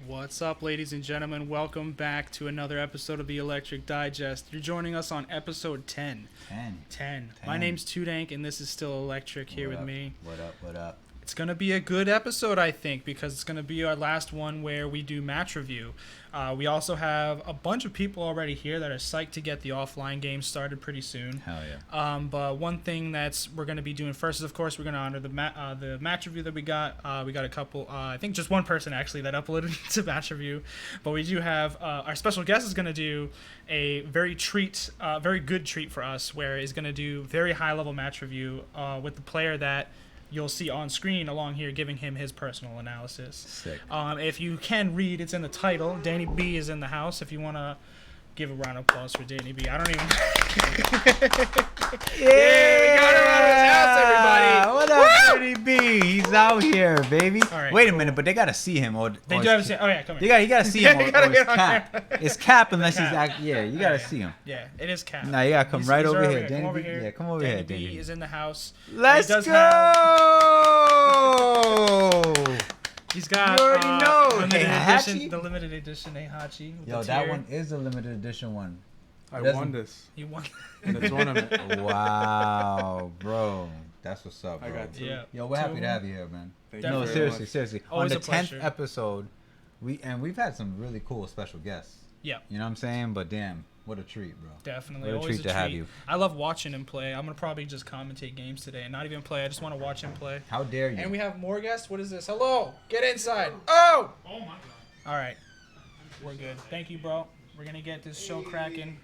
What's up, ladies and gentlemen? Welcome back to another episode of the Electric Digest. You're joining us on episode 10. 10. My name's TooDank, and this is Still Electric here with me. What up? It's going to be a good episode, I think, because it's going to be our last one where we do match review. We also have a bunch of people already here that are psyched to get the offline game started pretty soon. Hell yeah. But one thing we're going to be doing first is, of course, we're going to honor the match review that we got. We got a couple, I think just one person actually that uploaded to match review. But we do have, our special guest is going to do a very good treat for us, where he's going to do very high level match review with the player that you'll see on screen along here, giving him his personal analysis. Sick. If you can read, it's in the title. Danny B is in the house. If you want to give a round of applause for Danny B. I don't even... Yeah, we got him out of his house, everybody. What up, Danny B? He's out here, baby. All right, Wait a minute, but they gotta see him. They do have to see... Oh, yeah, come here. You gotta see him. You gotta or get it's on Cap. camera. It's Cap unless Cap. he's act. Yeah, you gotta see him. Yeah, it is Cap. Nah, you gotta come He's right over here, Come Danny over B. here. Yeah, come over Danny here, B Danny. is in the house. Let's He does go. He's got You already know. the limited edition Heihachi. Yo, that one is a limited edition one. I won this He won. in the tournament. Wow, bro. That's what's up, bro. I got two. Yeah. Yo, we're happy to have you here, man. Thank Definitely. No, you very seriously. Always On a the 10th pleasure. episode, we've had some really cool special guests. Yeah. You know what I'm saying? But damn, what a treat, bro. Definitely. What a Always treat to have you. I love watching him play. I'm going to probably just commentate games today and not even play. I just want to watch him play. How dare you? And we have more guests. What is this? Hello. Get inside. Oh! Oh, my God. All right. We're good. Thank you, bro. We're going to get this show cracking.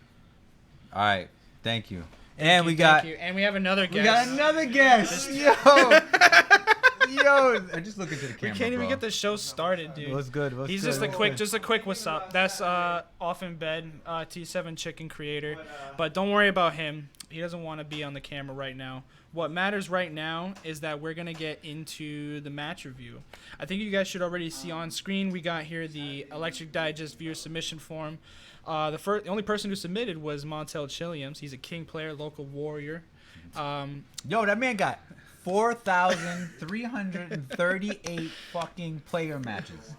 All right, thank you. Thank And you, we got thank you. And we have another guest. we got another guest. Yo, I'm just looking to the camera. We can't even bro. get the show started, dude. What's good? He's just a quick what's up. That's off in bed, T7 chicken creator. But don't worry about him. He doesn't want to be on the camera right now. What matters right now is that we're going to get into the match review. I think you guys should already see on screen, we got here the Electric Digest viewer submission form. The only person who submitted was Montel Chilliams. He's a king player, local warrior. Yo, that man got 4,338 fucking player matches.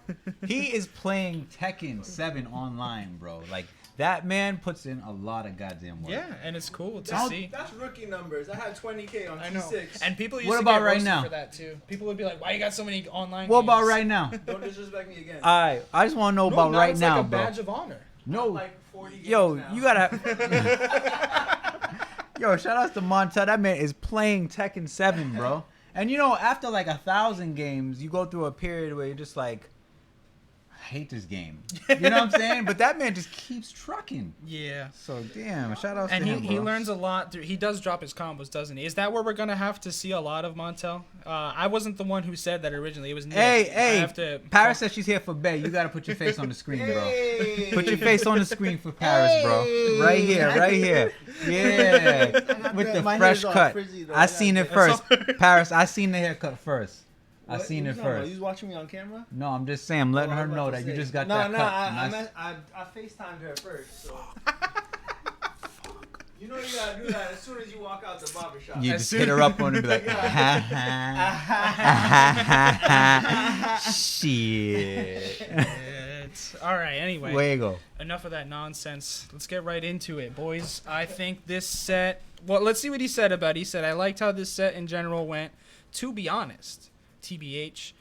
He is playing Tekken 7 online, bro. Like, that man puts in a lot of goddamn work. Yeah, and it's cool to see. That's rookie numbers. I had 20K on I know. T6. And people used What to about get right roasted now? for that too. People would be like, "Why you got so many online What games?" about right now? Don't disrespect me again. Alright, I just want to know No, about now right it's now, like a bro. badge of honor. No, like 40 games yo, now. you gotta. Yo, shout out to Montel. That man is playing Tekken 7, bro. And you know, after like 1,000 games, you go through a period where you're just like, I hate this game. You know what I'm saying? But that man just keeps trucking. Yeah. So damn, shout out And to him, he bro. learns a lot. He does drop his combos, doesn't he? Is that where we're gonna have to see a lot of Montel? I wasn't the one who said that originally. It was Nick. I Hey, have to Paris said she's here for Bay. You gotta put your face on the screen, bro. Hey. Put your face on the screen for Paris, bro. Right here, right here. Yeah, with the My fresh hair's all cut. frizzy, though. I seen it first. Paris, I seen the haircut first. I What? seen What it you talking about? first. You watching me on camera? No, I'm just saying, I'm letting Oh, her I'm know about that to you say. just got no, that no, cut. I Nice. FaceTimed her first. So. You know you gotta do that as soon as you walk out the barbershop. You As just soon- hit her up on it and be like, shit. All right. Anyway, Fuego. enough of that nonsense. Let's get right into it, boys. I think this set. Well, let's see what he said about it. He said, "I liked how this set in general went. To be honest, TBH.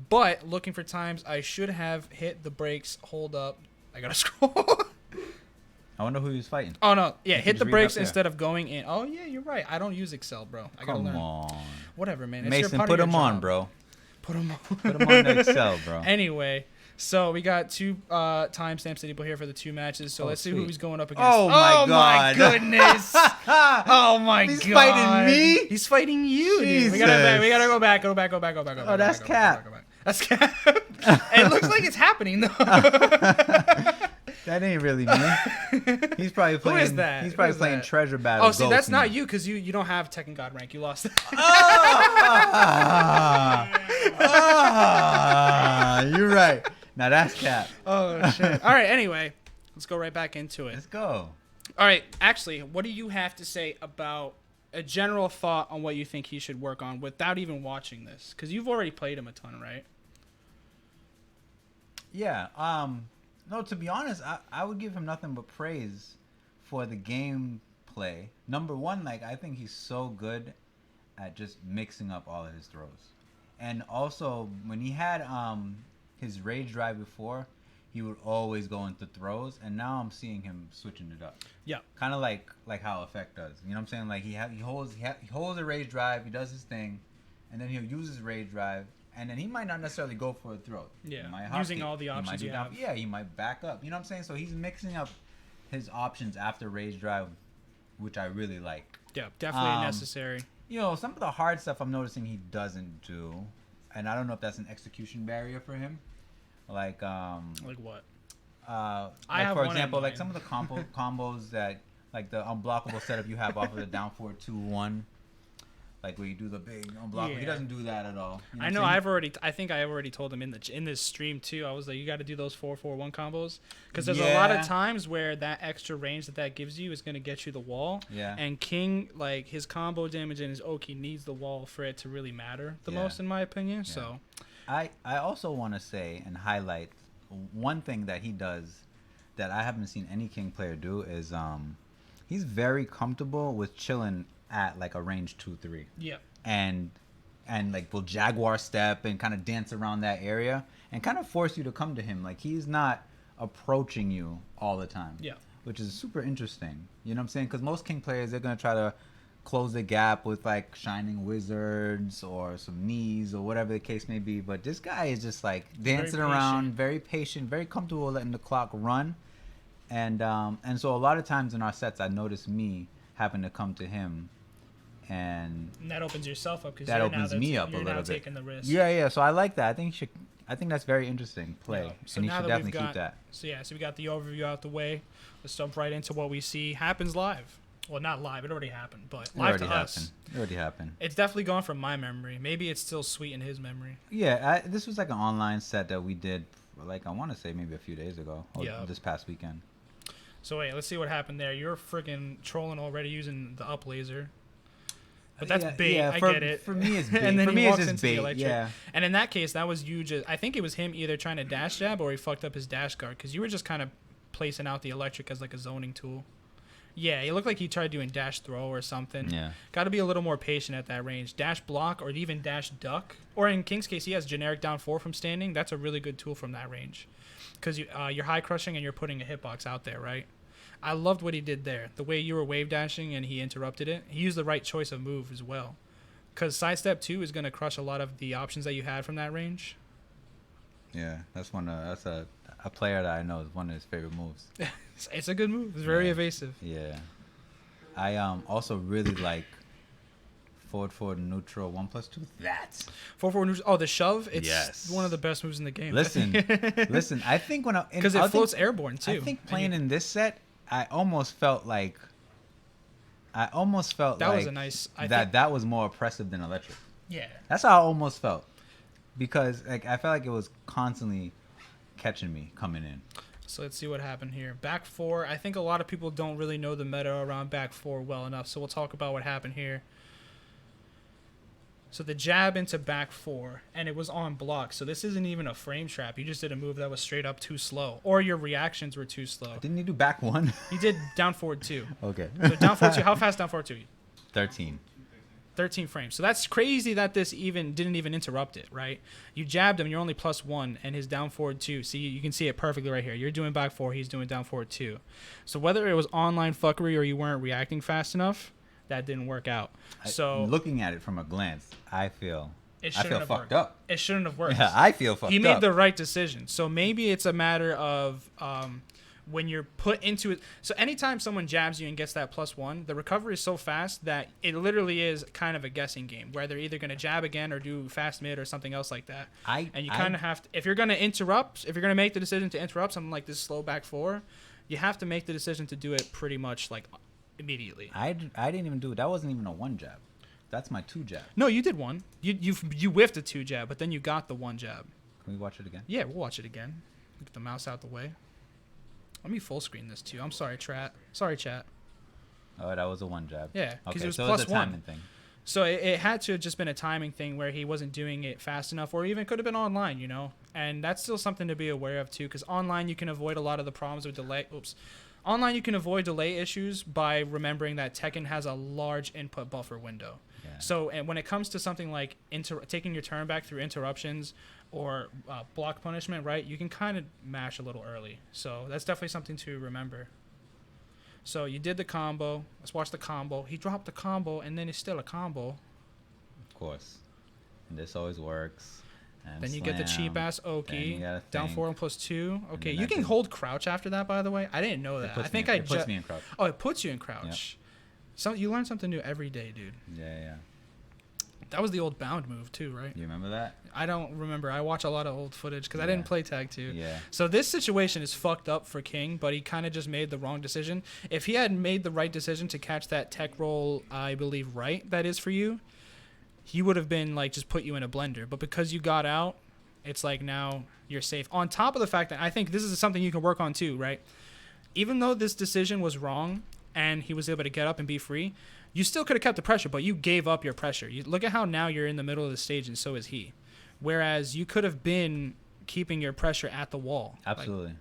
But looking for times I should have hit the brakes. Hold up. I gotta scroll." I wonder who he was fighting. Oh no, yeah, You hit just the read brakes up there. instead of going in. Oh yeah, you're right. I don't use Excel, bro. I gotta Come learn. on. Whatever, man. It's Mason, part put of him your on, job. bro. Put him on. Put him on the Excel, bro. Anyway, so we got two timestamps enabled here for the two matches. So Oh, let's see who sweet. he's going up against. Oh, my my God. goodness! Oh my He's god! fighting me? He's fighting you, dude. We Jesus. gotta go back. Go back. Oh, that's Cap. That's Cap. It looks like it's happening though. That ain't really me. He's probably playing. is that? He's Who probably is playing that? Treasure Battle. Oh, see, Ghost that's not me. you because you don't have Tekken God rank. You lost. You're right. Now that's Cap. Oh shit! All right. Anyway, let's go right back into it. Let's go. All right. Actually, what do you have to say about a general thought on what you think he should work on without even watching this? Because you've already played him a ton, right? Yeah. No, to be honest, I would give him nothing but praise for the gameplay. Number one, like I think he's so good at just mixing up all of his throws. And also when he had his rage drive before, he would always go into throws, and now I'm seeing him switching it up. Yeah. Kind of like how Effect does. You know what I'm saying? Like he holds a rage drive, he does his thing, and then he'll use his rage drive, and then he might not necessarily go for a throw. Yeah. He might hop Using kick, all the he might options do you have. Yeah, he might back up. You know what I'm saying? So he's mixing up his options after rage drive, which I really like. Yeah, definitely necessary. You know, some of the hard stuff I'm noticing he doesn't do, and I don't know if that's an execution barrier for him. Like what? Like have for one in example, like mind. some of the combos that, like the unblockable setup you have off of the down forward 2-1, like where you do the big unblockable. He Yeah. doesn't do that at all. You know I know. what I'm saying? I think I already told him in this stream too. I was like, you got to do those 4-4-1 combos because there's a lot of Yeah. times where that extra range that gives you is going to get you the wall. Yeah. And King, like his combo damage and his Oki needs the wall for it to really matter the Yeah. most, in my opinion. Yeah. So I also want to say and highlight one thing that he does that I haven't seen any King player do is he's very comfortable with chilling at like a range 2-3. yeah, and like will jaguar step and kind of dance around that area and kind of force you to come to him. Like he's not approaching you all the time. Yeah. Which is super interesting. You know what I'm saying? Because most King players, they're gonna try to close the gap with like Shining Wizards or some knees or whatever the case may be. But this guy is just like dancing around, very patient, very comfortable letting the clock run. And so a lot of times in our sets, I notice me having to come to him. And that opens yourself up because that opens me up a you're little now bit. taking the risk. Yeah. So I like that. I think that's very interesting play, Yeah. So and he now should that definitely we've got, keep that. So we got the overview out the way. Let's jump right into what we see happens live. Well, not live. It already happened, but live to us. It already happened. It's definitely gone from my memory. Maybe it's still sweet in his memory. Yeah, this was like an online set that we did, like I want to say maybe a few days ago, or Yeah. this past weekend. So wait, let's see what happened there. You're freaking trolling already using the up laser. But that's bait. Yeah, I get it. For me, it's bait. And then for he me, it's walks just into the bait. electric. Yeah. And in that case, that was you just... I think it was him either trying to dash jab or he fucked up his dash guard because you were just kind of placing out the electric as like a zoning tool. Yeah, it looked like he tried doing dash throw or something. Yeah. Got to be a little more patient at that range. Dash block or even dash duck. Or in King's case, he has generic down 4 from standing. That's a really good tool from that range. Because you're high crushing and you're putting a hitbox out there, right? I loved what he did there. The way you were wave dashing and he interrupted it. He used the right choice of move as well. Because sidestep 2 is going to crush a lot of the options that you had from that range. Yeah, that's a player that I know is one of his favorite moves. It's a good move. It's very Yeah. evasive. Yeah. I also really like forward neutral 1+2. That. 4-4 neutral. Oh, the shove. It's Yes. one of the best moves in the game. Listen. I think Because it floats airborne too. I think playing in this set, I almost felt like that was a nice. that was more oppressive than electric. Yeah. That's how I almost felt, because like I felt like it was constantly catching me coming in. So let's see what happened here. Back 4. I think a lot of people don't really know the meta around back 4 well enough. So we'll talk about what happened here. So the jab into back 4, and it was on block. So this isn't even a frame trap. You just did a move that was straight up too slow, or your reactions were too slow. Didn't you do back 1? You did down forward 2. Okay. So down forward 2. How fast down forward 2? 13. 13 frames. So that's crazy that this didn't even interrupt it, right? You jabbed him, you're only +1, and his down forward 2. See, you can see it perfectly right here. You're doing back 4, he's doing down forward 2. So whether it was online fuckery or you weren't reacting fast enough, that didn't work out. So looking at it from a glance, I feel fucked worked. up. It shouldn't have worked. Yeah, I feel fucked up. He made the right decision. So maybe it's a matter of when you're put into it. So anytime someone jabs you and gets that +1, the recovery is so fast that it literally is kind of a guessing game where they're either going to jab again or do fast mid or something else like that. And you kind of have to, if you're going to interrupt, if you're going to make the decision to interrupt something like this slow back 4, you have to make the decision to do it pretty much like immediately. I didn't even do it. That wasn't even a 1 jab. That's my 2 jab. No, you did 1. You whiffed a 2 jab, but then you got the 1 jab. Can we watch it again? Yeah, we'll watch it again. Get the mouse out the way. Let me full screen this too. I'm sorry, chat. Sorry, chat. Oh, that was a 1 jab. Yeah, because Okay, it was so plus it's a 1. timing thing. So it had to have just been a timing thing where he wasn't doing it fast enough, or even could have been online, And that's still something to be aware of too, because online you can avoid a lot of the problems with delay. Online you can avoid delay issues by remembering that Tekken has a large input buffer window. Yeah. So and when it comes to something like taking your turn back through interruptions or block punishment, right, you can kind of mash a little early. So that's definitely something to remember. So you did the combo. Let's watch the combo. He dropped the combo, and then it's still a combo. Of course. And this always works. And Then you get the slam. cheap-ass Then Oki. you gotta Down think. 4 and +2. Okay, then you that can can- hold crouch after that, by the way. I didn't know that. I think it puts me in crouch. Oh, it puts you in crouch. So you learn something new every day, dude. Yeah. That was the old bound move, too, right? You remember that? I don't remember. I watch a lot of old footage because I didn't Yeah. play Tag 2. Yeah. So this situation is fucked up for King, but he kind of just made the wrong decision. If he had made the right decision to catch that tech roll, I believe, right, that is for you, he would have been like just put you in a blender. But because you got out, it's like now you're safe. On top of the fact that I think this is something you can work on too, right? Even though this decision was wrong and he was able to get up and be free, you still could have kept the pressure, but you gave up your pressure. You look at how now you're in the middle of the stage, and so is he. Whereas you could have been keeping your pressure at the wall. Absolutely.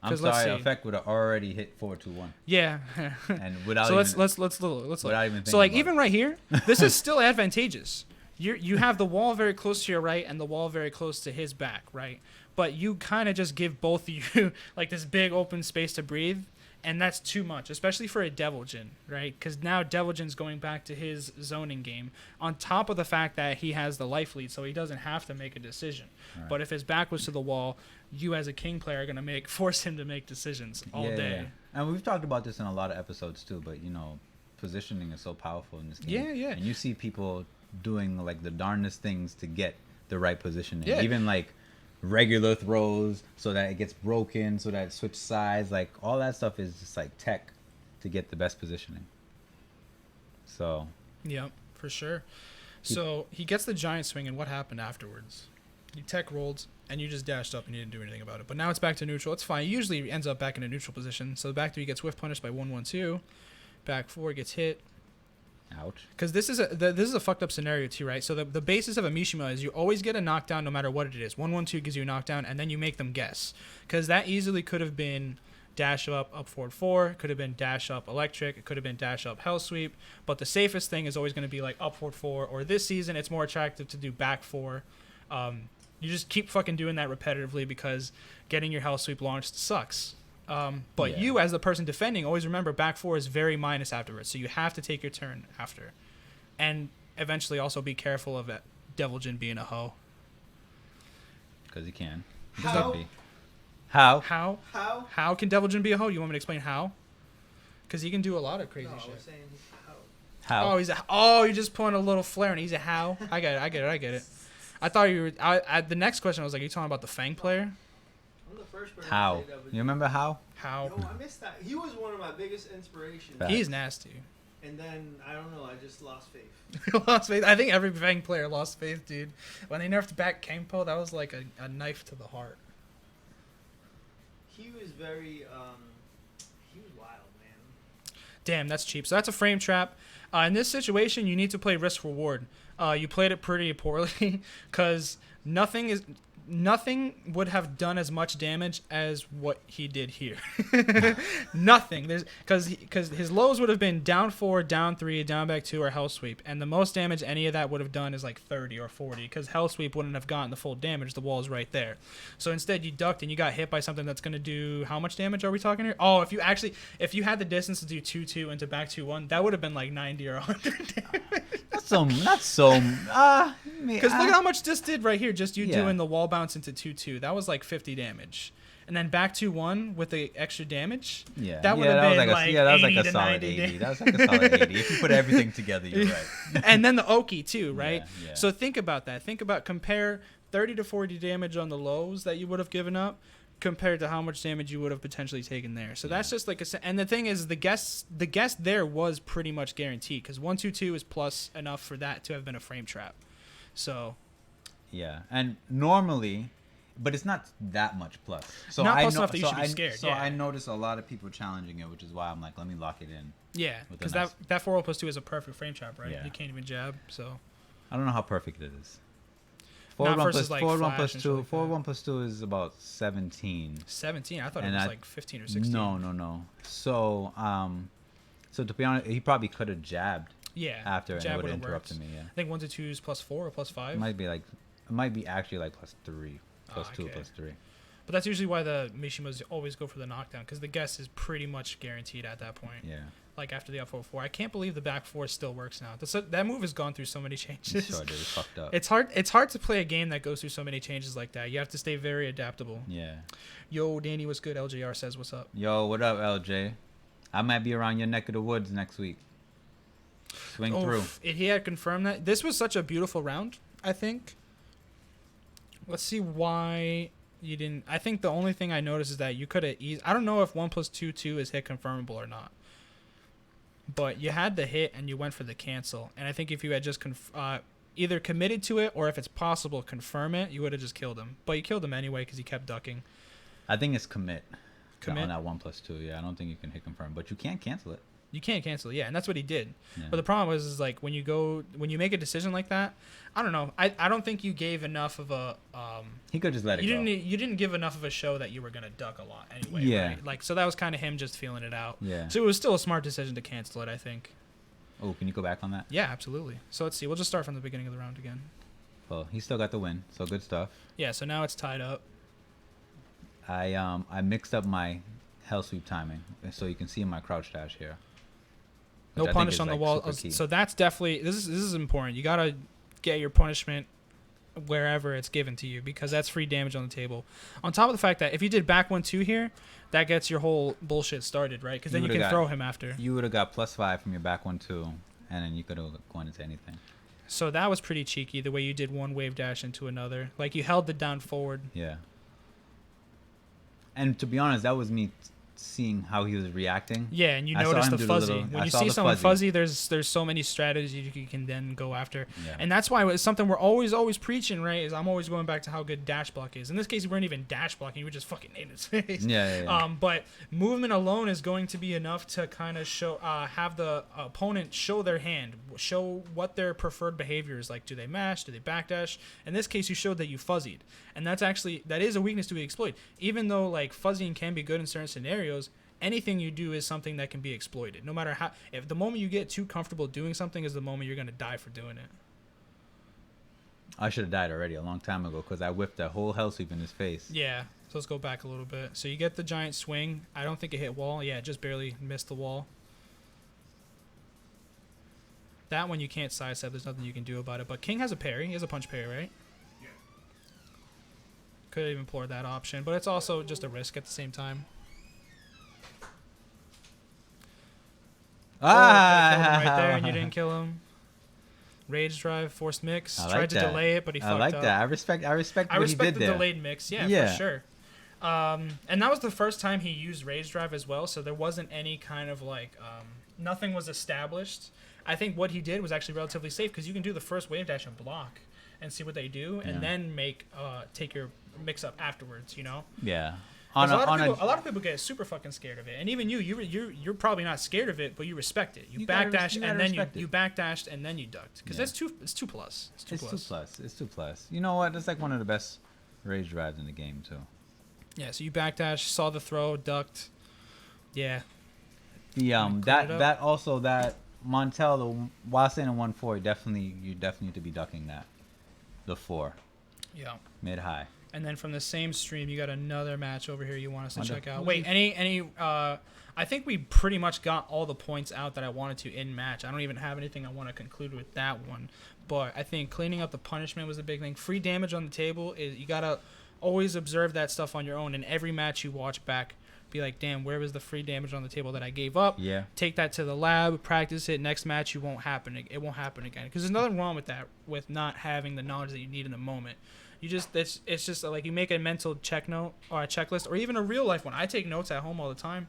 I'm 'cause let's sorry, see. Effect would have already hit 4-2-1. Yeah. And without So even, let's look. without even So like thinking even about right here, this is still advantageous. You have the wall very close to your right and the wall very close to his back, right? But you kind of just give both of you like this big open space to breathe, and that's too much, especially for a Deviljin, right? Because now Deviljin's going back to his zoning game, on top of the fact that he has the life lead, so he doesn't have to make a decision. Right. But if his back was to the wall, you as a King player are gonna force him to make decisions all day. And we've talked about this in a lot of episodes too, but positioning is so powerful in this game. Yeah. And you see people doing like the darndest things to get the right positioning. Yeah. Even like regular throws so that it gets broken, so that it switch sides, like all that stuff is just like tech to get the best positioning. So Yep, for sure. So he gets the giant swing, and what happened afterwards? You tech rolled, and you just dashed up, and you didn't do anything about it. But now it's back to neutral. It's fine. He usually ends up back in a neutral position. So back 3 gets whiff punished by 1-1-2. Back 4 gets hit. ouch. Because this is a fucked up scenario too, right? So the basis of a Mishima is you always get a knockdown no matter what it is. 1-1-2 gives you a knockdown, and then you make them guess. Because that easily could have been dash up forward 4. Could have been dash up electric. It could have been dash up hell sweep. But the safest thing is always going to be like up forward 4. Or this season, it's more attractive to do back 4. You just keep fucking doing that repetitively because getting your hell sweep launched sucks. But Yeah. you, as the person defending, always remember back 4 is very minus afterwards. So you have to take your turn after. And eventually also be careful of that Deviljin being a hoe. Because he can. He How? can be. How? How? How? How can Deviljin be a hoe? You want me to explain how? Because he can do a lot of crazy No, shit. we're saying how. How? You're just pulling a little flare and he's a how? I get it. I thought you were, the next question I was like, are you talking about the Fang player? I'm the first person How? to say that was- You remember how? How? Yo, I missed that. He was one of my biggest inspirations. Fact. He's nasty. And then, I don't know, I just lost faith. Lost faith. I think every Fang player lost faith, dude. When they nerfed back Kangpo, that was like a knife to the heart. He was very, he was wild, man. Damn, that's cheap. So that's a frame trap. In this situation, you need to play risk reward. You played it pretty poorly because nothing would have done as much damage as what he did here. Nothing. There's because his lows would have been down 4, down 3, down back 2, or hell sweep, and the most damage any of that would have done is like 30 or 40 because hell sweep wouldn't have gotten the full damage. The wall is right there. So instead, you ducked and you got hit by something that's gonna do how much damage are we talking here? Oh, if you had the distance to do 2-2 into back 2-1, that would have been like 90 or 100 damage. Not so. Because look at how much this did right here. Just you Yeah. doing the wall bounce into 2-2. That was like 50 damage. And then back 2-1 with the extra damage. Yeah, That would have been like that was like 80 a to solid 90 80. That was like a solid 80. If you put everything together, you're right. And then the Oki too, right? Yeah, yeah. So think about that. Compare 30 to 40 damage on the lows that you would have given up compared to how much damage you would have potentially taken there. So that's just like and the thing is the guess there was pretty much guaranteed because 1-2-2 is plus enough for that to have been a frame trap. So Yeah, and normally, but it's not that much plus. So Not I plus know, enough that you so should be I, scared, So yeah. I notice a lot of people challenging it, which is why I'm like, let me lock it in. Yeah, With because a nice- that 4 plus 2 is a perfect frame trap, right? Yeah. You can't even jab, so. I don't know how perfect it is. Not 1 versus, plus like, 1 flash plus and shit 2. like 4 that. 1 plus 2 is about 17. 17. I thought And it was I- like 15 or 16. No. So so to be honest, he probably could have jabbed Yeah. after, and it jab would have would've interrupted worked. me. Yeah. I think 1 to 2 is plus 4 or plus 5. It might be actually like plus 3, plus 2, okay. plus 3. But that's usually why the Mishimas always go for the knockdown, because the guess is pretty much guaranteed at that point. Yeah. Like after the up 4. I can't believe the back 4 still works now. That move has gone through so many changes. Sure, dude, it's fucked up. It's hard to play a game that goes through so many changes like that. You have to stay very adaptable. Yeah. Yo, Danny, what's good? LJR says, what's up? Yo, what up, LJ? I might be around your neck of the woods next week. Swing through. He had confirmed that. This was such a beautiful round, I think. Let's see why you didn't. I think the only thing I noticed is that you could have I don't know if 1 plus 2 2 is hit confirmable or not. But you had the hit and you went for the cancel. And I think if you had just either committed to it or if it's possible, confirm it, you would have just killed him. But you killed him anyway because he kept ducking. I think it's commit. Commit? On that 1 plus 2. Yeah, I don't think you can hit confirm, but you can cancel it. You can't cancel, yeah, and that's what he did. Yeah. But the problem is like when you make a decision like that, I don't know. I don't think you gave enough of a. He could just let it go. You didn't give enough of a show that you were gonna duck a lot anyway. Yeah. Right? Like so that was kind of him just feeling it out. Yeah. So it was still a smart decision to cancel it, I think. Oh, can you go back on that? Yeah, absolutely. So let's see. We'll just start from the beginning of the round again. Well, he still got the win, so good stuff. Yeah. So now it's tied up. I mixed up my hell sweep timing, so you can see my crouch dash here. No which I think punish is, on the like, wall. super key. So that's definitely this is important. You gotta get your punishment wherever it's given to you because that's free damage on the table. On top of the fact that if you did back 1-2 here, that gets your whole bullshit started, right? Because then you can throw him after. You would have got +5 from your back 1-2, and then you could have gone into anything. So that was pretty cheeky the way you did one wave dash into another. Like you held the down forward. Yeah. And to be honest, that was me seeing how he was reacting. Yeah, and you I saw notice him the do the fuzzy. little- When I you saw see the someone fuzzy. there's so many strategies you can then go after. Yeah. And that's why it's something we're always preaching, right? Is I'm always going back to how good dash block is. In this case, you weren't even dash blocking; you were just fucking in his face. Yeah. But movement alone is going to be enough to kind of show, have the opponent show their hand, show what their preferred behavior is. Like, do they mash? Do they backdash? In this case, you showed that you fuzzied, and that is a weakness to be exploited. Even though like fuzzying can be good in certain scenarios, anything you do is something that can be exploited. No matter how, if the moment you get too comfortable doing something is the moment you're gonna die for doing it. I should have died already a long time ago because I whipped a whole hell sweep in his face. Yeah. So let's go back a little bit. So you get the giant swing. I don't think it hit wall. Yeah, it just barely missed the wall. That one you can't sidestep. There's nothing you can do about it. But King has a parry. He has a punch parry, right? Yeah. Could have even implored that option, but it's also just a risk at the same time. Killed him right there, and you didn't kill him. Rage drive, forced mix. I like Tried to that. delay it, but he fucked I up. like that. I respect I what he respect did the there. delayed mix, yeah, Yeah. for sure. And that was the first time he used rage drive as well, so there wasn't any kind of like nothing was established. I think what he did was actually relatively safe because you can do the first wave dash and block and see what they do, and Yeah. then take your mix up afterwards. You know. Yeah. 'Cause a lot of people get super fucking scared of it, and even you're probably not scared of it, but you respect it. You gotta backdash you and gotta then respect you it. backdashed and then you ducked because Yeah. it's 2 plus. It's 2 It's plus. 2 plus. It's 2 plus. You know what? That's like one of the best rage drives in the game too. Yeah, so you backdash, saw the throw, ducked. Yeah. The Clean that it up. that also that Montel while staying in 1-4 you definitely need to be ducking that. The 4 Yeah. mid high. And then from the same stream, you got another match over here you want us to Wonder- check out. who's Wait, any I think we pretty much got all the points out that I wanted to in match. I don't even have anything I want to conclude with that one. But I think cleaning up the punishment was a big thing. Free damage on the table is you got to always observe that stuff on your own. In every match you watch back, be like, damn, where was the free damage on the table that I gave up? Yeah. Take that to the lab, practice it. Next match, it won't happen again. Because there's nothing wrong with that, with not having the knowledge that you need in the moment. It's just like you make a mental check note or a checklist or even a real life one. I take notes at home all the time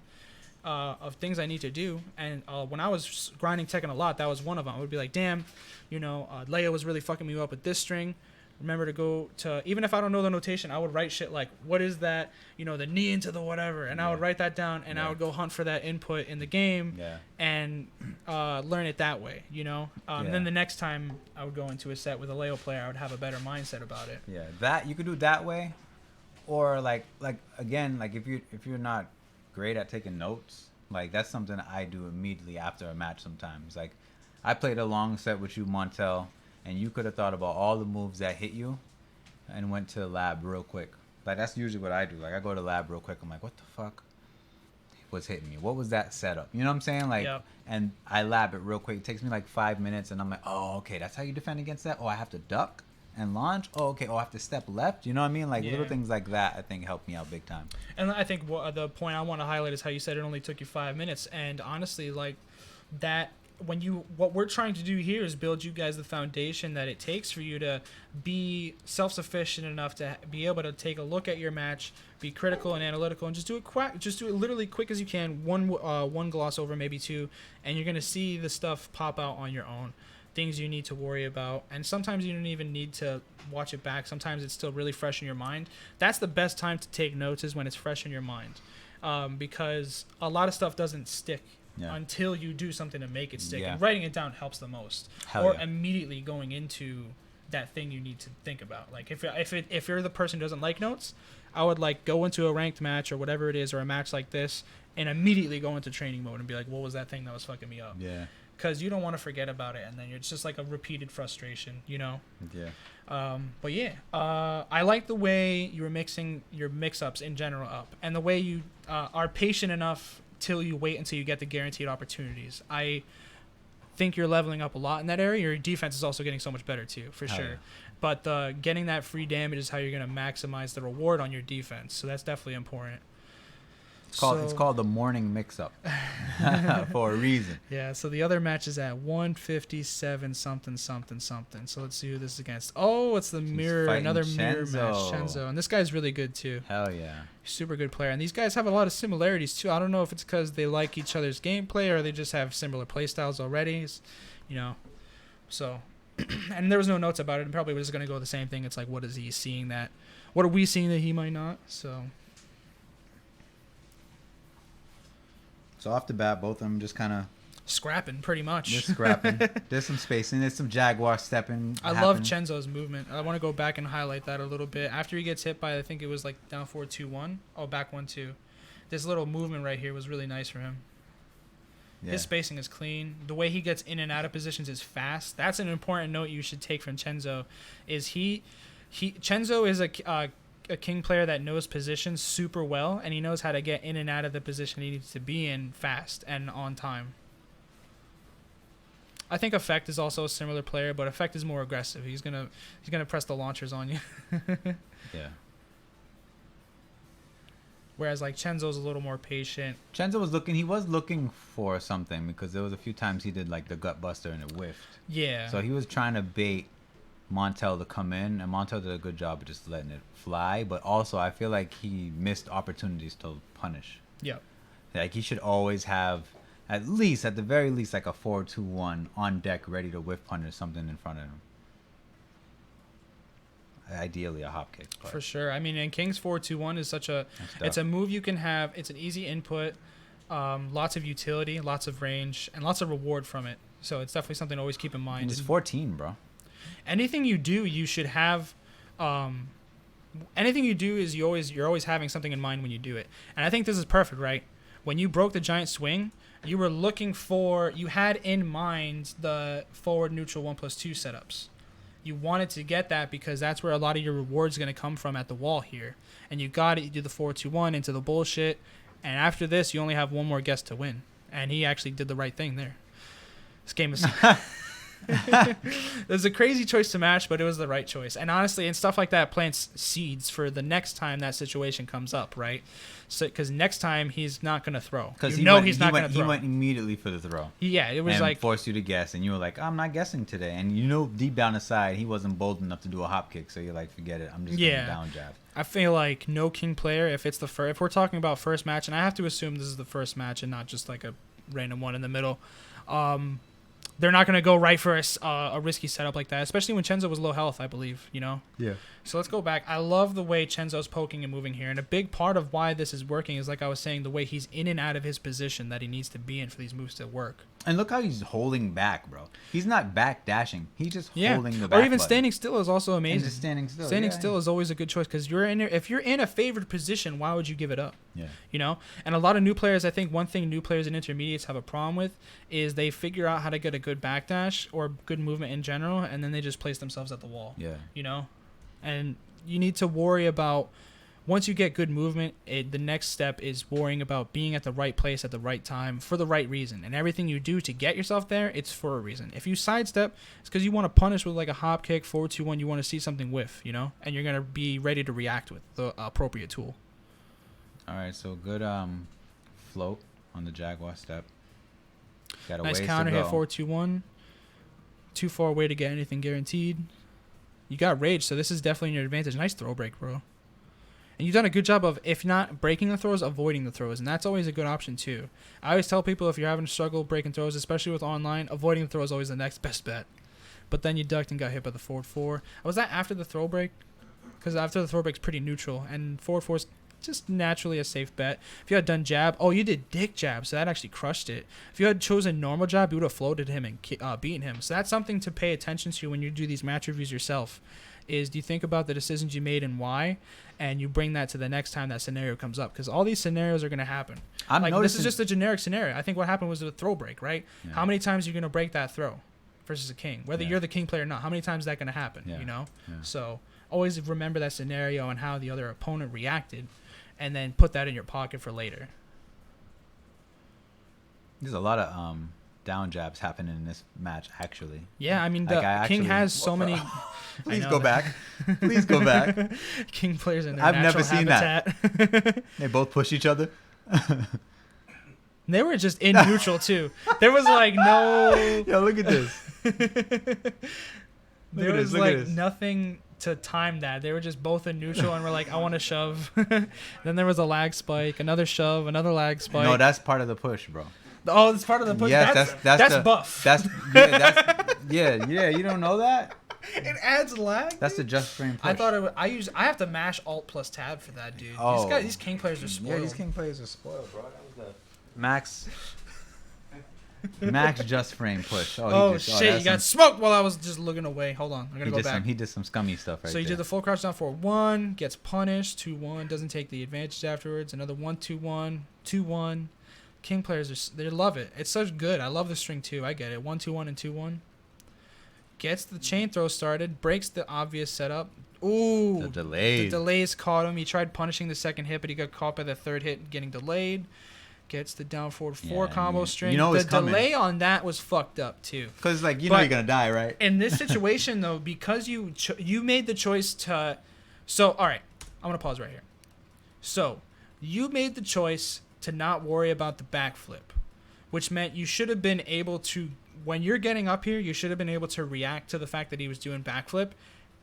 of things I need to do. And when I was grinding Tekken a lot, that was one of them. I would be like, damn, Leia was really fucking me up with this string. remember to go to, even if I don't know the notation, I would write shit like, what is that, the knee into the whatever, and I would write that down, and I would go hunt for that input in the game, and learn it that way, And then the next time I would go into a set with a Leo player, I would have a better mindset about it. Yeah, that you could do that way, or like again, like if you're not great at taking notes, like that's something I do immediately after a match sometimes. Like I played a long set with you, Montel, and you could have thought about all the moves that hit you and went to the lab real quick. Like that's usually what I do. Like I go to the lab real quick. I'm like, what the fuck was hitting me? What was that setup? You know what I'm saying? Like, and I lab it real quick. It takes me like 5 minutes, and I'm like, oh, okay, that's how you defend against that. Oh, I have to duck and launch. Oh, okay. Oh, I have to step left. You know what I mean? Like little things like that, I think help me out big time. And I think the point I want to highlight is how you said it only took you 5 minutes, and honestly, like that. What we're trying to do here is build you guys the foundation that it takes for you to be self-sufficient enough to be able to take a look at your match, be critical and analytical, and just do it literally quick as you can, one gloss over, maybe two, and you're gonna see the stuff pop out on your own. Things you need to worry about, and sometimes you don't even need to watch it back. Sometimes it's still really fresh in your mind. That's the best time to take notes, is when it's fresh in your mind, because a lot of stuff doesn't stick. Until you do something to make it stick. And writing it down helps the most. Immediately going into that thing you need to think about. Like if you're the person who doesn't like notes, I would like go into a ranked match or whatever it is, or a match like this, and immediately go into training mode and be like, what was that thing that was fucking me up? Yeah. Because you don't want to forget about it, and then it's just like a repeated frustration, Yeah. But I like the way you were mixing your mix-ups in general up, and the way you are patient enough till you wait until you get the guaranteed opportunities. I think you're leveling up a lot in that area. Your defense is also getting so much better too, for sure. But getting that free damage is how you're going to maximize the reward on your defense. So that's definitely important. It's called the morning mix-up for a reason. Yeah, so the other match is at 157 something. So let's see who this is against. Oh, it's another mirror match, Chenzo. And this guy's really good too. Hell yeah. Super good player. And these guys have a lot of similarities too. I don't know if it's because they like each other's gameplay or they just have similar play styles already. So, and there was no notes about it. And probably was going to go the same thing. It's like, what is he seeing that? What are we seeing that he might not? So off the bat, both of them just kind of scrapping, pretty much. Just scrapping. There's some spacing. There's some Jaguar stepping. I love Chenzo's movement. I want to go back and highlight that a little bit. After he gets hit by, I think it was like down 4-2-1. Oh, back 1-2. This little movement right here was really nice for him. Yeah. His spacing is clean. The way he gets in and out of positions is fast. That's an important note you should take from Chenzo. Chenzo is a king player that knows positions super well, and he knows how to get in and out of the position he needs to be in fast and on time. I think Effect is also a similar player, but Effect is more aggressive. He's gonna press the launchers on you. Yeah. Whereas like Chenzo's a little more patient. Chenzo was looking for something, because there was a few times he did like the gut buster and it whiffed. Yeah. So he was trying to bait Montel to come in, and Montel did a good job of just letting it fly, but also I feel like he missed opportunities to punish. Yeah. Like he should always have at the very least like a 4-2-1 on deck ready to whiff punish something in front of him. Ideally a hop kick. For sure. I mean, and King's 4-2-1 is it's a move you can have. It's an easy input, lots of utility, lots of range, and lots of reward from it. So it's definitely something to always keep in mind. And it's 14, bro. Anything you do, you should have. Anything you do is you're always having something in mind when you do it, and I think this is perfect, right? When you broke the giant swing, you had in mind the forward neutral 1+2 setups. You wanted to get that because that's where a lot of your rewards going to come from at the wall here, and you got it. You do the 4-2-1 into the bullshit, and after this, you only have one more guess to win, and he actually did the right thing there. This game is. It was a crazy choice to match, but it was the right choice. And honestly, and stuff like that plants seeds for the next time that situation comes up, right? So, because next time he's not going to throw. Because he's not going to throw. He went immediately for the throw. Yeah, it was and forced you to guess, and you were like, I'm not guessing today. And deep down inside, he wasn't bold enough to do a hop kick, so you're like, forget it. I'm just going to down jab. I feel like no king player, if we're talking about first match, and I have to assume this is the first match and not just like a random one in the middle, they're not going to go right for a risky setup like that, especially when Chenzo was low health, I believe, you know? Yeah. So let's go back. I love the way Chenzo's poking and moving here. And a big part of why this is working is, like I was saying, the way he's in and out of his position that he needs to be in for these moves to work. And look how he's holding back, bro. He's not back dashing. He's just holding the back Or even button. standing still is also amazing. And just standing still. Standing still is always a good choice because if you're in a favored position, why would you give it up? Yeah. You know? And a lot of new players, I think one thing new players and intermediates have a problem with is they figure out how to get a good backdash or good movement in general, and then they just place themselves at the wall. Yeah. You know? And you need to worry about, once you get good movement, the next step is worrying about being at the right place at the right time for the right reason. And everything you do to get yourself there, it's for a reason. If you sidestep, it's because you want to punish with like a hop kick, 4-2-1, you want to see something whiff, you know? And you're going to be ready to react with the appropriate tool. All right, so good float on the Jaguar step. Got a Nice ways counter to hit, go. 4-2-1. Too far away to get anything guaranteed. You got rage, so this is definitely in your advantage. Nice throw break, bro. And you've done a good job of, if not breaking the throws, avoiding the throws. And that's always a good option, too. I always tell people if you're having a struggle breaking throws, especially with online, avoiding the throw is always the next best bet. But then you ducked and got hit by the forward 4. Was that after the throw break? Because after the throw break's pretty neutral. And forward 4's just naturally a safe bet. If you had done jab, you did dick jab, so that actually crushed it. If you had chosen normal jab, you would have floated him and beaten him. So that's something to pay attention to when you do these match reviews yourself. Is do you think about the decisions you made and why, and you bring that to the next time that scenario comes up, because all these scenarios are going to happen. This is just a generic scenario. I think what happened was the throw break, right? Yeah. How many times are you going to break that throw versus a king? Whether you're the king player or not, how many times is that going to happen? Yeah. You know. Yeah. So always remember that scenario and how the other opponent reacted, and then put that in your pocket for later. There's a lot of down jabs happening in this match, actually. Yeah, I mean, Like, the king has so many. Please go back. Please go back. King players in their I've natural never seen habitat. They both push each other. They were just in neutral too. There was like no. Yo, look at this. There was look at like this. nothing to time that. They were just both in neutral and we're like, I want to shove. Then there was a lag spike, another shove, another lag spike. No, that's part of the push, bro. Oh, that's part of the push. Yes, that's the, buff. Yeah. You don't know that? It adds lag. That's the just frame push. I thought it. I have to mash Alt plus Tab for that, dude. Oh. These king players are spoiled. Yeah, these king players are spoiled, bro. That was the max just frame push. Shit! You got smoked while I was just looking away. Hold on, I'm gonna go back. He did some scummy stuff right So you there. did the full crouch down for 1, gets punished, 2-1, doesn't take the advantage afterwards. Another 1-2-1, 2-1. King players they love it. It's so good. I love the string too. I get it. 1-2-1 and 2-1. Gets the chain throw started. Breaks the obvious setup. Ooh. The delays. The delays caught him. He tried punishing the second hit, but he got caught by the third hit getting delayed. Gets the down forward 4 combo string. You know it's the coming. delay on that was fucked up too. Because, like, But you're going to die, right? In this situation, though, because you made the choice to... So, all right. I'm going to pause right here. So, you made the choice to not worry about the backflip, which meant you should have been able to... When you're getting up here, you should have been able to react to the fact that he was doing backflip,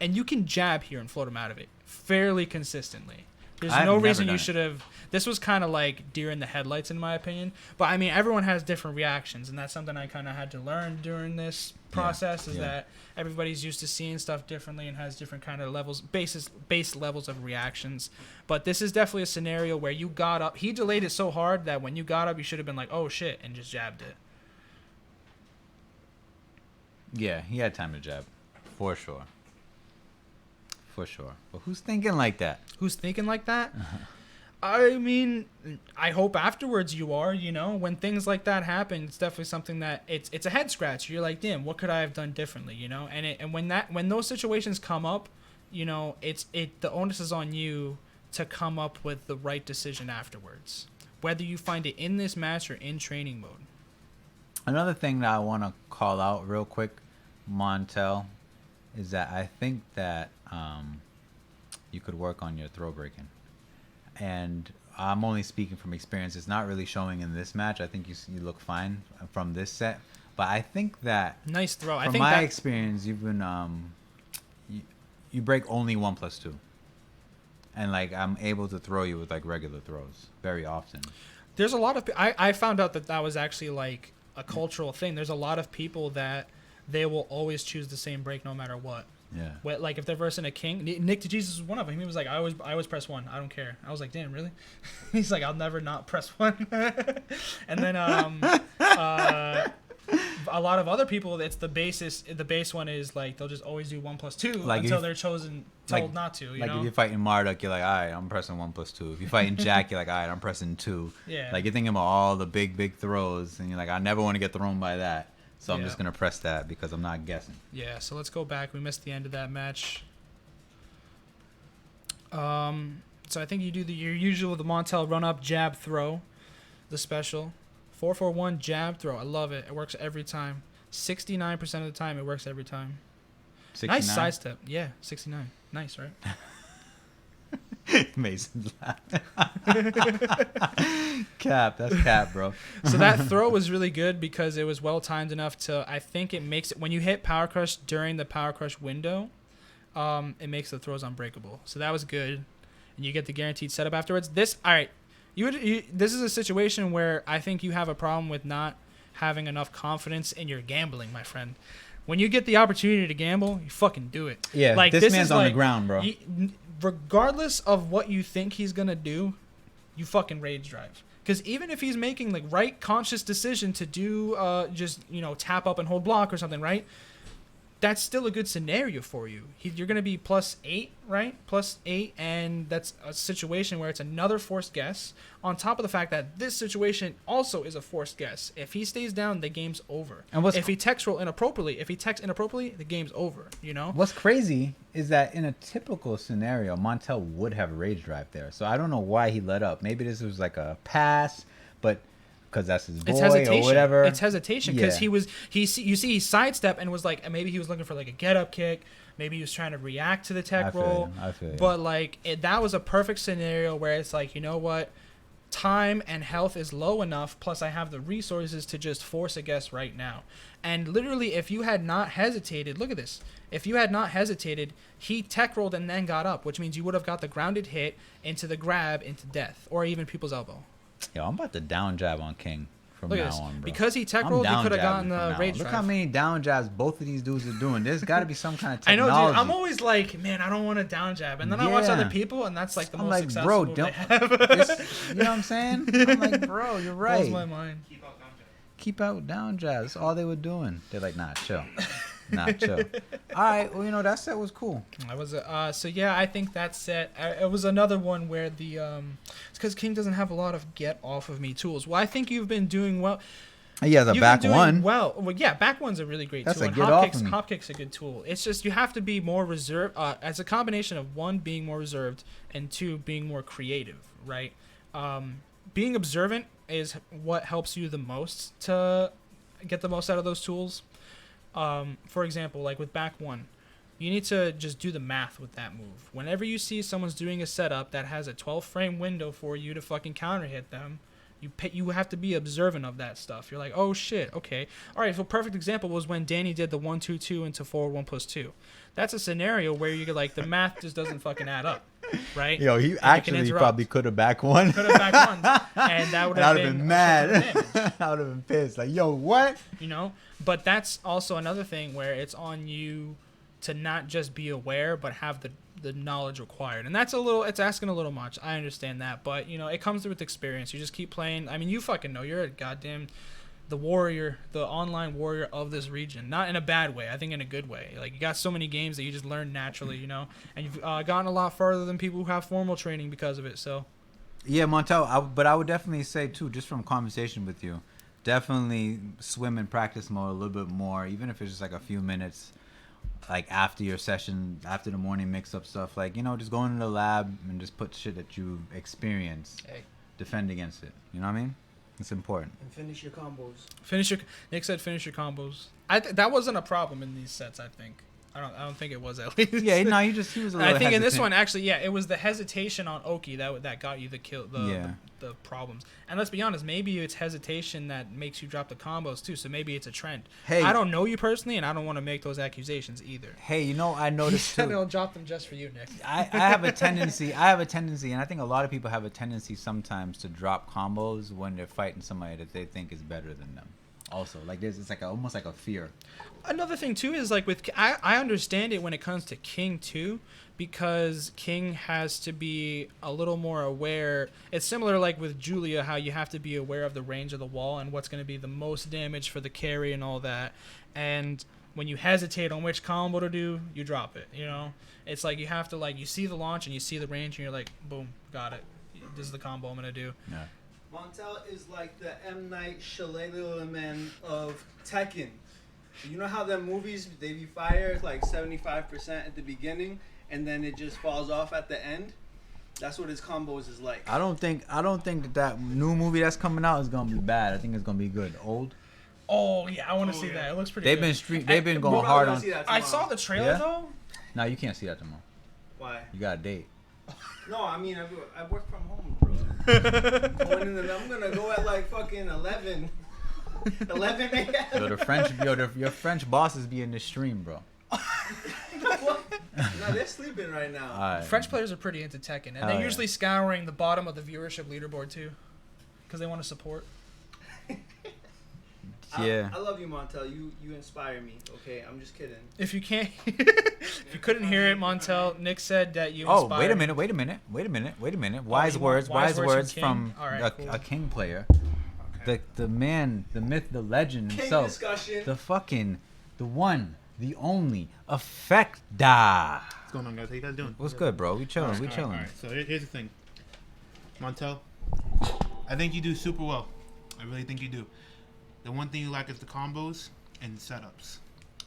and you can jab here and float him out of it fairly consistently. There's no reason you should have... This was kind of like deer in the headlights, in my opinion. But, I mean, everyone has different reactions, and that's something I kind of had to learn during this process, that everybody's used to seeing stuff differently and has different kind of levels, base levels of reactions. But this is definitely a scenario where you got up. He delayed it so hard that when you got up, you should have been like, oh, shit, and just jabbed it. Yeah, he had time to jab. For sure. For sure. But who's thinking like that? Who's thinking like that? I mean, I hope afterwards you are, you know, when things like that happen, it's definitely something that it's a head scratch. You're like, damn, what could I have done differently, you know? And when those situations come up, you know, the onus is on you to come up with the right decision afterwards, whether you find it in this match or in training mode. Another thing that I want to call out real quick, Montel, is that I think that you could work on your throw breaking. And I'm only speaking from experience. It's not really showing in this match. I think you look fine from this set. But I think that... Nice throw. From my experience, you've been... you break only 1+2. And, like, I'm able to throw you with, like, regular throws very often. There's a lot of... I found out that was actually, like... a cultural thing. There's a lot of people that they will always choose the same break no matter what. Yeah. Like if they're versing a king, Nick DeJesus was one of them. He was like, I always press 1. I don't care. I was like, damn, really? He's like, I'll never not press 1. And then a lot of other people, it's the basis. The base one is like they'll just always do 1+2 Like until they're told not to. You Like know? if you're fighting Marduk, you're like, all right, I'm pressing 1+2. If you're fighting Jack, you're like, all right, I'm pressing 2. Yeah. Like you're thinking about all the big throws, and you're like, I never want to get thrown by that, so I'm Yeah. just gonna press that because I'm not guessing. Yeah, so let's go back. We missed the end of that match. So I think you do your usual, the Montel run up, jab, throw, the special. 4-4-1 jab, throw. I love it. It works every time. 69% of the time, it works every time. 69? Nice sidestep. Yeah, 69. Nice, right? Mason's laughing. Cap, that's cap, bro. So that throw was really good because it was well timed enough to, I think it makes it, when you hit Power Crush during the Power Crush window, it makes the throws unbreakable. So that was good. And you get the guaranteed setup afterwards. This is a situation where I think you have a problem with not having enough confidence in your gambling, my friend. When you get the opportunity to gamble, you fucking do it. Yeah, like, this man's is on the like, ground, bro. Regardless of what you think he's gonna do, you fucking rage drive. Because even if he's making like right conscious decision to do just tap up and hold block or something, right? That's still a good scenario for you. You're going to be +8, right? +8, and that's a situation where it's another forced guess, on top of the fact that this situation also is a forced guess. If he stays down, the game's over. And if he texts inappropriately, the game's over, you know? What's crazy is that in a typical scenario, Montel would have rage drive there. So I don't know why he let up. Maybe this was like a pass, but because that's his boy or whatever. It's hesitation because he sidestepped and was like, maybe he was looking for like a get up kick. Maybe he was trying to react to the tech roll. I feel you. But like that was a perfect scenario where it's like, you know what? Time and health is low enough. Plus I have the resources to just force a guess right now. And literally, if you had not hesitated, look at this. If you had not hesitated, he tech rolled and then got up, which means you would have got the grounded hit into the grab into death or even people's elbow. Yo, I'm about to down jab on King from Look now at this. on, bro. Because he tech rolled, you could have gotten the rage Look drive. how many down jabs both of these dudes are doing. There's got to be some kind of I know, technology. dude. I'm always like, man, I don't want to down jab, and then I watch Yeah. other people, and that's like the I'm most like, successful bro, move don't. they have. You know what I'm saying? I'm like, bro, you're right. Blows my mind. Keep out down jabs. That's all they were doing. They're like, nah, chill. Nah, chill. All right. Well, that set was cool. I was so yeah. I think that set. It was another one where the it's because King doesn't have a lot of get off of me tools. Well, I think you've been doing well. He has a You've back been doing one. Well, yeah, back one's a really great That's tool. a And get hop off kicks, of me. hop kick's a good tool. It's just you have to be more reserved. As a combination of one being more reserved and two being more creative, right? Being observant is what helps you the most to get the most out of those tools. For example, like with back one, you need to just do the math with that move. Whenever you see someone's doing a setup that has a 12 frame window for you to fucking counter hit them, you have to be observant of that stuff. You're like, oh shit, okay. All right, so perfect example was when Danny did the 1-2-2 into forward 1+2. That's a scenario where you're like, the math just doesn't fucking add up, right? Yo, he actually probably could have back one. Could have back one, and that would have been mad. I would have been pissed. Like, yo, what? You know, but that's also another thing where it's on you to not just be aware, but have the knowledge required. And that's it's asking a little much. I understand that, but it comes with experience. You just keep playing. I mean, you fucking know you're a goddamn the warrior, the online warrior of this region. Not in a bad way. I think in a good way. Like, you got so many games that you just learn naturally, and you've gotten a lot further than people who have formal training because of it. So, yeah, Montel. But I would definitely say too, just from conversation with you, definitely swim in practice mode a little bit more, even if it's just like a few minutes. Like after your session, after the morning mix-up stuff, like, just go into the lab and just put shit that you experience, defend against it. You know what I mean? It's important. And finish your combos. Nick said finish your combos. That wasn't a problem in these sets, I think. I don't think it was, at least. Yeah, no, he was a little I think in this hesitant. one, actually, yeah, it was the hesitation on Oki that got you the kill, the problems. And let's be honest, maybe it's hesitation that makes you drop the combos too. So maybe it's a trend. Hey, I don't know you personally, and I don't want to make those accusations either. Hey, I noticed too. I'll drop them just for you, Nick. I have a tendency, and I think a lot of people have a tendency sometimes to drop combos when they're fighting somebody that they think is better than them. Also, like it's like almost like a fear. Another thing too is like I understand it when it comes to King too, because King has to be a little more aware. It's similar like with Julia, how you have to be aware of the range of the wall and what's going to be the most damage for the carry and all that. And when you hesitate on which combo to do, you drop it. You know, it's like you have to like you see the launch and you see the range and you're like, boom, got it. This is the combo I'm gonna do. Yeah. Montel is like the M. Night Shyamalan of Tekken. You know how them movies, they be fire like 75% at the beginning, and then it just falls off at the end? That's what his combos is like. I don't think that new movie that's coming out is gonna be bad. I think it's gonna be good. Old. Oh yeah, I want to see that. It looks pretty. They've good. been going hard on. I saw the trailer Yeah? though. No, you can't see that tomorrow. Why? You got a date. No, I mean, I work from home, bro. I'm gonna go at like fucking 11 a.m. Your French bosses be in the stream, bro. No, they're sleeping right now. All right. French players are pretty into Tekken, and Hell they're yeah. usually scouring the bottom of the viewership leaderboard too, because they want to support. Yeah. I love you, Montel. You inspire me. Okay, I'm just kidding. If you can't, if you couldn't hear it, Montel, Nick said that you. Oh, inspired wait a him. minute. Wise you want words wise words from from King? All right, cool. a King player. The man, the myth, the legend King himself. discussion. The one, the only, Effecta. What's going on, guys? How you guys doing? What's good, bro? We chilling. All We right, chilling. All right. So here's the thing, Montel. I think you do super well. I really think you do. The one thing you lack is the combos and setups.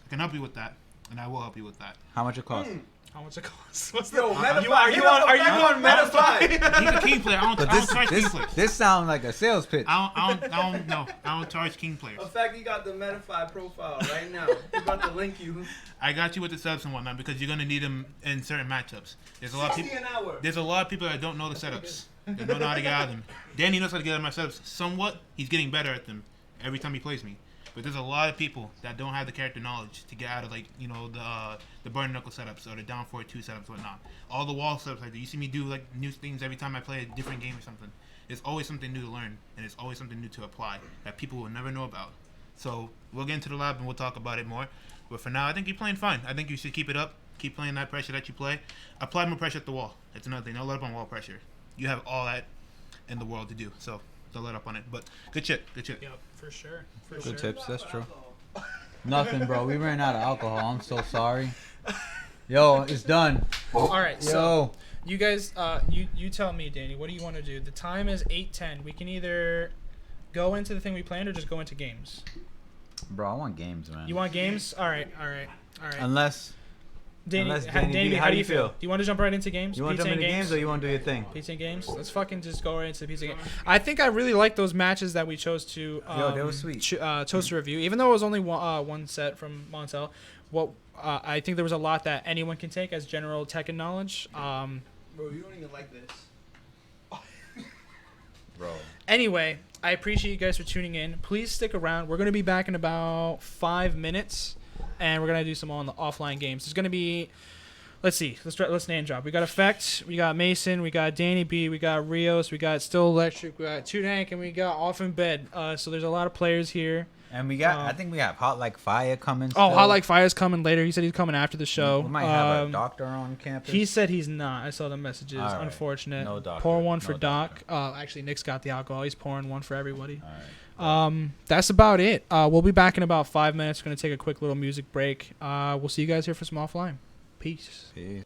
I can help you with that, and I will help you with that. How much it costs? How much it costs? What's Yo, the? Metafy. Are you on Metafy? He's a king player. I But don't charge king players. this sounds like a sales pitch. I don't charge king players. In fact, you got the Metafy profile right now. You got to link you. I got you with the subs and whatnot because you're gonna need them in certain matchups. There's a lot of 60 people. an hour. There's a lot of people that don't know the setups. They don't know how to get out of them. Danny knows how to get out of my setups somewhat. He's getting better at them every time he plays me. But there's a lot of people that don't have the character knowledge to get out of the burn knuckle setups or the down 4-2 setups, whatnot. All the wall setups like that. You see me do like new things every time I play a different game or something. There's always something new to learn, and it's always something new to apply that people will never know about. So we'll get into the lab and we'll talk about it more. But for now, I think you're playing fine. I think you should keep it up. Keep playing that pressure that you play. Apply more pressure at the wall. It's another thing. Don't let up on wall pressure. You have all that in the world to do. So don't let up on it. But good shit. Good shit. Yep, for sure. For Good sure. tips. That's true. Nothing, bro. We ran out of alcohol. I'm so sorry. Yo, it's done. All right, so Yo. you guys, you tell me, Danny. What do you want to do? The time is 8:10. We can either go into the thing we planned or just go into games. Bro, I want games, man. You want games? All right. Unless Danny, Danny B, how do you feel? Do you want to jump right into games? you want to Pizza jump into and games or you want to do your thing? Pizza and games? Let's fucking just go right into the pizza game. I think I really like those matches that we chose to they were sweet. chose to review. Even though it was only one set from Montel, I think there was a lot that anyone can take as general Tekken knowledge. Bro, you don't even like this. Bro. Anyway, I appreciate you guys for tuning in. Please stick around. We're going to be back in about 5 minutes, and we're going to do some on the offline games. There's going to be, let's see, let's name drop. We got Effect, we got Mason, we got Danny B, we got Rios, we got StillElectric, we got TooDank, and we got Off in Bed. So there's a lot of players here. And we got, I think we have Hot Like Fire coming. Oh, still. Hot Like Fire's coming later. He said he's coming after the show. We might have a doctor on campus. He said he's not. I saw the messages. All right. Unfortunate. No doctor. Pour one No for Doc. doctor. Actually, Nick's got the alcohol. He's pouring one for everybody. All right. That's about it. We'll be back in about 5 minutes. We're going to take a quick little music break. We'll see you guys here for some offline. Peace. Peace.